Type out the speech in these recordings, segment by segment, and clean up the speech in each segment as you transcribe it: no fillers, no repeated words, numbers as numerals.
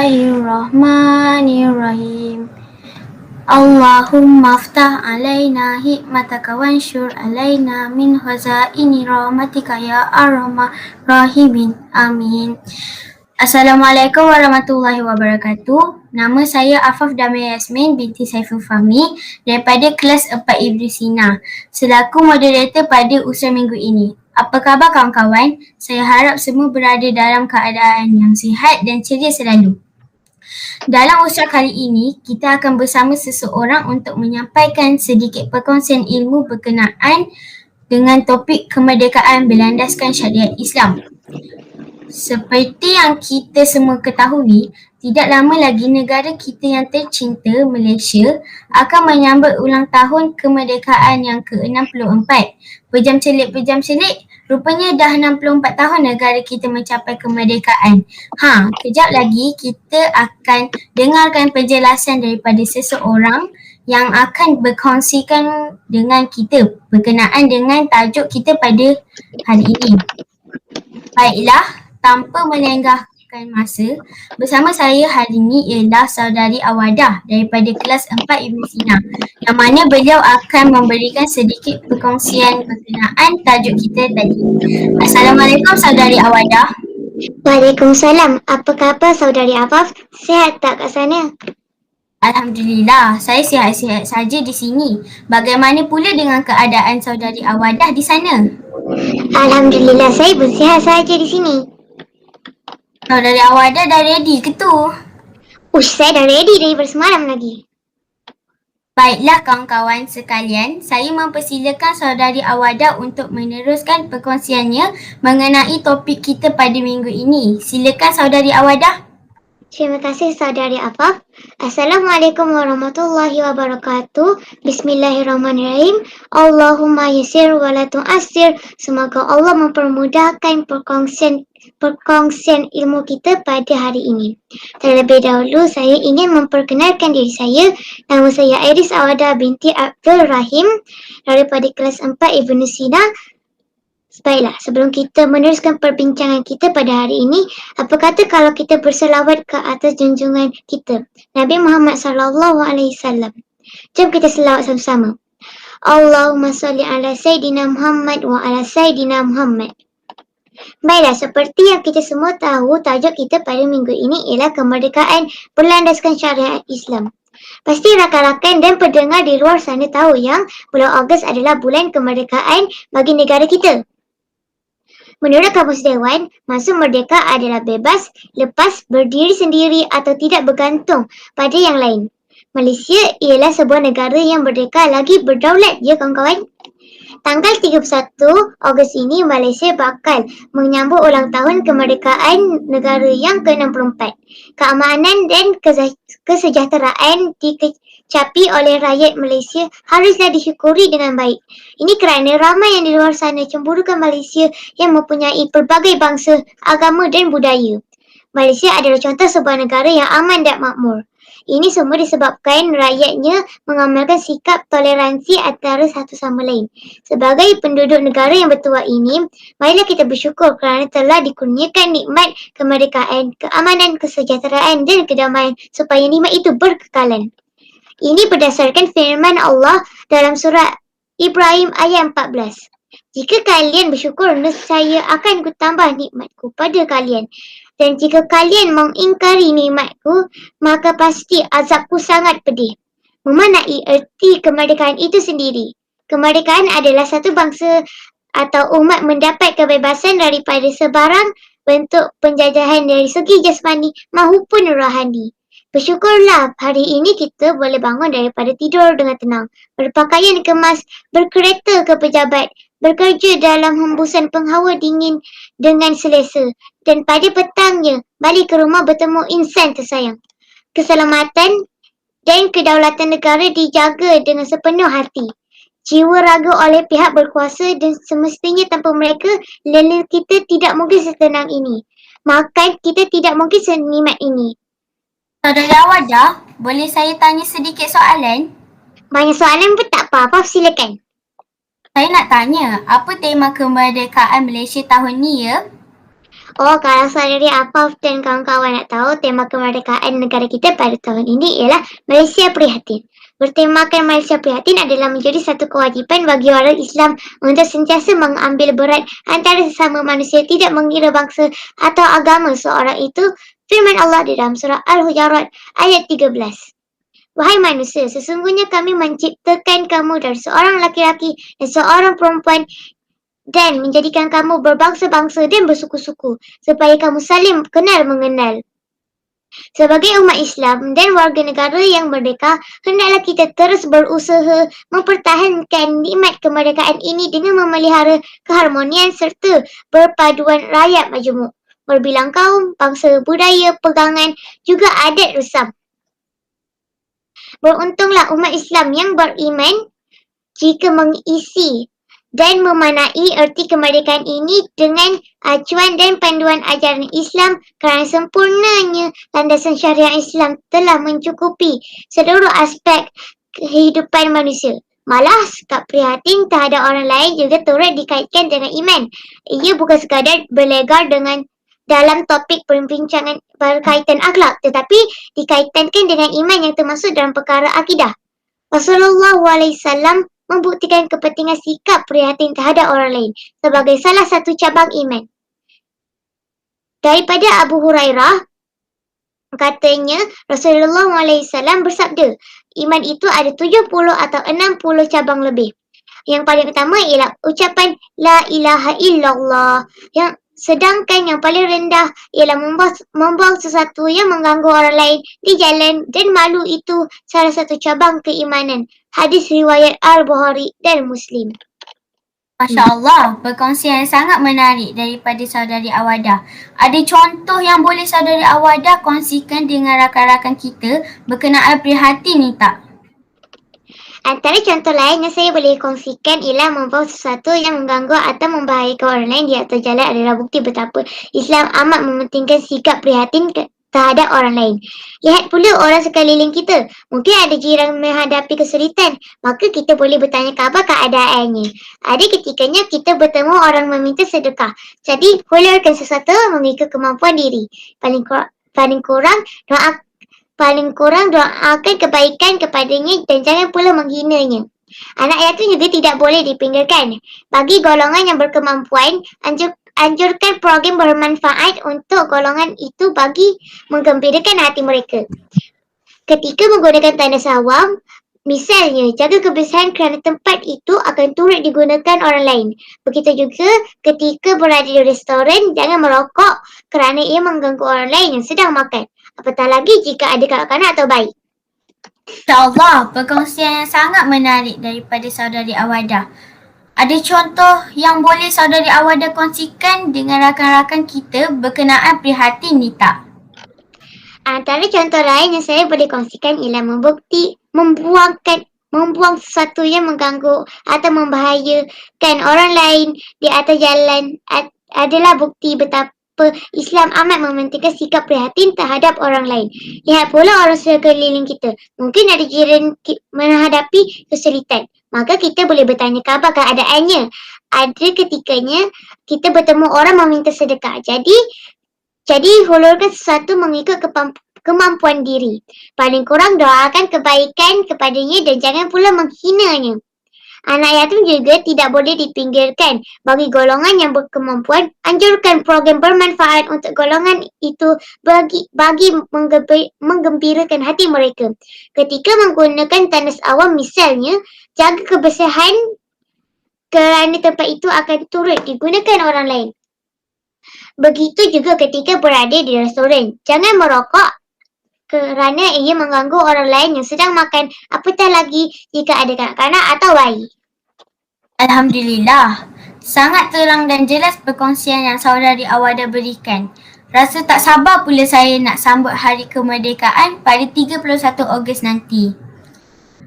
Bismillahirrahmanirrahim. Allahumma aftah alaina hikmataka wansyur alaina min khazaini rahmatika ya arhamar rahimin. Amin. Assalamualaikum warahmatullahi wabarakatuh. Nama saya Afaf Damia Yasmin binti Saiful Fahmi daripada kelas 4 Ibnu Sina selaku moderator pada usaha minggu ini. Apa khabar kawan-kawan? Saya harap semua berada dalam keadaan yang sihat dan ceria selalu. Dalam usaha kali ini, kita akan bersama seseorang untuk menyampaikan sedikit perkongsian ilmu berkenaan dengan topik kemerdekaan berlandaskan syariat Islam. Seperti yang kita semua ketahui, tidak lama lagi negara kita yang tercinta, Malaysia, akan menyambut ulang tahun kemerdekaan yang ke-64. Pejam celik, rupanya dah 64 tahun negara kita mencapai kemerdekaan. Kejap lagi kita akan dengarkan penjelasan daripada seseorang yang akan berkongsikan dengan kita berkenaan dengan tajuk kita pada hari ini. Baiklah, tanpa melenggahkan masa, bersama saya hari ini ialah saudari Awadah daripada kelas 4 Ibnu Sina, yang mana beliau akan memberikan sedikit perkongsian berkenaan tajuk kita tadi. Assalamualaikum saudari Awadah. Waalaikumsalam. Apa khabar saudari Afaf? Sihat tak kat sana? Alhamdulillah, saya sihat-sihat saja di sini. Bagaimana pula dengan keadaan saudari Awadah di sana? Alhamdulillah, saya pun sihat saja di sini. Saudari Awadah dah ready ke tu? Saya dah ready daripada semalam lagi. Baiklah kawan-kawan sekalian, saya mempersilakan saudari Awadah untuk meneruskan perkongsiannya mengenai topik kita pada minggu ini. Silakan saudari Awadah. Terima kasih saudari Afaf. Assalamualaikum warahmatullahi wabarakatuh. Bismillahirrahmanirrahim. Allahumma yassir wa la tu'assir. Semoga Allah mempermudahkan perkongsian ilmu kita pada hari ini. Terlebih dahulu saya ingin memperkenalkan diri saya. Nama saya Iris Awadah binti Abdul Rahim daripada kelas 4 Ibnu Sina. Baiklah, sebelum kita meneruskan perbincangan kita pada hari ini, apa kata kalau kita berselawat ke atas junjungan kita, Nabi Muhammad SAW. Jom kita selawat sama-sama. Allahumma salli ala Sayyidina Muhammad wa ala Sayyidina Muhammad. Baiklah, seperti yang kita semua tahu, tajuk kita pada minggu ini ialah kemerdekaan berlandaskan syariat Islam. Pasti rakan-rakan dan pendengar di luar sana tahu yang bulan Ogos adalah bulan kemerdekaan bagi negara kita. Menurut Kamus Dewan, maksud merdeka adalah bebas, lepas, berdiri sendiri atau tidak bergantung pada yang lain. Malaysia ialah sebuah negara yang merdeka lagi berdaulat, ya kawan-kawan. Tanggal 31 Ogos ini, Malaysia bakal menyambut ulang tahun kemerdekaan negara yang ke-64. Keamanan dan kesejahteraan dicapai oleh rakyat Malaysia haruslah disyukuri dengan baik. Ini kerana ramai yang di luar sana cemburukan Malaysia yang mempunyai pelbagai bangsa, agama dan budaya. Malaysia adalah contoh sebuah negara yang aman dan makmur. Ini semua disebabkan rakyatnya mengamalkan sikap toleransi antara satu sama lain. Sebagai penduduk negara yang bertuah ini, marilah kita bersyukur kerana telah dikurniakan nikmat kemerdekaan, keamanan, kesejahteraan dan kedamaian supaya nikmat itu berkekalan. Ini berdasarkan firman Allah dalam surah Ibrahim ayat 14. Jika kalian bersyukur, nescaya akan kutambah nikmatku pada kalian. Dan jika kalian mengingkari nikmatku, maka pasti azabku sangat pedih. Memaknai erti kemerdekaan itu sendiri. Kemerdekaan adalah satu bangsa atau umat mendapat kebebasan daripada sebarang bentuk penjajahan dari segi jasmani maupun rohani. Bersyukurlah hari ini kita boleh bangun daripada tidur dengan tenang, berpakaian kemas, berkereta ke pejabat, bekerja dalam hembusan penghawa dingin dengan selesa dan pada petangnya balik ke rumah bertemu insan tersayang. Keselamatan dan kedaulatan negara dijaga dengan sepenuh hati. Jiwa raga oleh pihak berkuasa dan semestinya tanpa mereka, lelah kita tidak mungkin setenang ini. Makan kita tidak mungkin senikmat ini. Saudari Awadah, boleh saya tanya sedikit soalan? Banyak soalan pun tak apa-apa, silakan. Saya nak tanya, apa tema kemerdekaan Malaysia tahun ni ya? Oh, kalau saudari Afaf dan kawan-kawan nak tahu, tema kemerdekaan negara kita pada tahun ini ialah Malaysia Prihatin. Bertemakan Malaysia Prihatin adalah menjadi satu kewajipan bagi orang Islam untuk sentiasa mengambil berat antara sesama manusia, tidak mengira bangsa atau agama seorang itu. Firman Allah di dalam surah Al-Hujurat ayat 13. Wahai manusia, sesungguhnya kami menciptakan kamu dari seorang laki-laki dan seorang perempuan dan menjadikan kamu berbangsa-bangsa dan bersuku-suku supaya kamu saling kenal mengenal. Sebagai umat Islam dan warga negara yang merdeka, hendaklah kita terus berusaha mempertahankan nikmat kemerdekaan ini dengan memelihara keharmonian serta perpaduan rakyat majmuk, berbilang kaum, bangsa, budaya, pegangan, juga adat resam. Beruntunglah umat Islam yang beriman jika mengisi dan memanai erti kemerdekaan ini dengan acuan dan panduan ajaran Islam, kerana sempurnanya landasan syariah Islam telah mencukupi seluruh aspek kehidupan manusia. Malah sikap prihatin terhadap orang lain juga turut dikaitkan dengan iman. Ia bukan sekadar berlegar dengan dalam topik perbincangan berkaitan akhlak, tetapi dikaitkan dengan iman yang termasuk dalam perkara akidah. Rasulullah SAW membuktikan kepentingan sikap prihatin terhadap orang lain sebagai salah satu cabang iman. Daripada Abu Hurairah, katanya Rasulullah SAW bersabda, iman itu ada 70 atau 60 cabang lebih. Yang paling utama ialah ucapan La ilaha illallah. Sedangkan yang paling rendah ialah membuang sesuatu yang mengganggu orang lain di jalan, dan malu itu salah satu cabang keimanan. Hadis riwayat Al-Bukhari dan Muslim. Masya Allah, perkongsian yang sangat menarik daripada saudari Awadah. Ada contoh yang boleh saudari Awadah kongsikan dengan rakan-rakan kita berkenaan prihatin ni tak? Antara contoh lain yang saya boleh kongsikan ialah membawa sesuatu yang mengganggu atau membahayakan orang lain di atas jalan adalah bukti betapa Islam amat mementingkan sikap prihatin terhadap orang lain. Lihat pula orang sekeliling kita. Mungkin ada jiran menghadapi kesulitan, maka kita boleh bertanya khabar keadaannya. Ada ketikanya kita bertemu orang meminta sedekah. Jadi, hulurkan sesuatu mengikut kemampuan diri. Paling kurang doakan kebaikan kepadanya dan jangan pula menghinanya. Anak yatim juga tidak boleh dipinggirkan. Bagi golongan yang berkemampuan, anjurkan program bermanfaat untuk golongan itu bagi menggembirakan hati mereka. Ketika menggunakan tanda sawam, misalnya, jaga kebersihan kerana tempat itu akan turut digunakan orang lain. Begitu juga ketika berada di restoran, jangan merokok kerana ia mengganggu orang lain yang sedang makan. Apatah lagi jika ada kanak-kanak atau bayi. InsyaAllah, perkongsian yang sangat menarik daripada saudari Awadah. Ada contoh yang boleh saudari Awadah kongsikan dengan rakan-rakan kita berkenaan prihatin ni tak? Antara contoh lain yang saya boleh kongsikan ialah membuang sesuatu yang mengganggu atau membahayakan orang lain di atas jalan adalah bukti betapa Islam amat mementingkan sikap prihatin terhadap orang lain. Lihat pula orang sekeliling kita. Mungkin ada jiran menghadapi kesulitan, maka kita boleh bertanya khabar keadaannya. Ada ketikanya kita bertemu orang meminta sedekah. Jadi hulurkan sesuatu mengikut kemampuan diri. Paling kurang doakan kebaikan kepadanya dan jangan pula menghinanya. Anak yatim juga tidak boleh dipinggirkan. Bagi golongan yang berkemampuan, anjurkan program bermanfaat untuk golongan itu bagi menggembirakan hati mereka. Ketika menggunakan tandas awam misalnya, jaga kebersihan kerana tempat itu akan turut digunakan orang lain. Begitu juga ketika berada di restoran, jangan merokok kerana ia mengganggu orang lain yang sedang makan, apatah lagi jika ada kanak-kanak atau bayi. Alhamdulillah, sangat terang dan jelas perkongsian yang saudari Awadah berikan. Rasa tak sabar pula saya nak sambut Hari Kemerdekaan pada 31 Ogos nanti.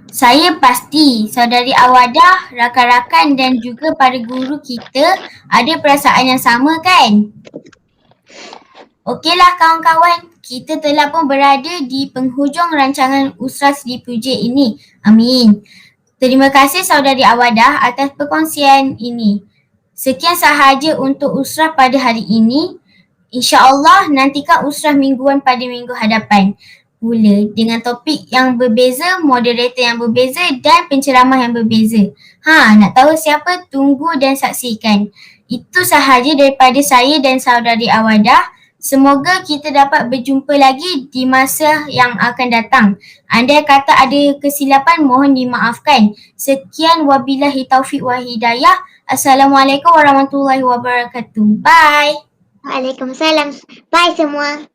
Saya pasti saudari Awadah, rakan-rakan dan juga para guru kita ada perasaan yang sama kan? Okeylah kawan-kawan, kita telah pun berada di penghujung rancangan Usrah Seri Puji ini. Amin. Terima kasih saudari Awadah atas perkongsian ini. Sekian sahaja untuk Usrah pada hari ini. InsyaAllah nantikan usrah mingguan pada minggu hadapan pula dengan topik yang berbeza, moderator yang berbeza dan penceramah yang berbeza. Nak tahu siapa? Tunggu dan saksikan. Itu sahaja daripada saya dan saudari Awadah. Semoga kita dapat berjumpa lagi di masa yang akan datang. Andai kata ada kesilapan, mohon dimaafkan. Sekian, wabillahi taufiq wa hidayah. Assalamualaikum warahmatullahi wabarakatuh. Bye. Waalaikumsalam. Bye semua.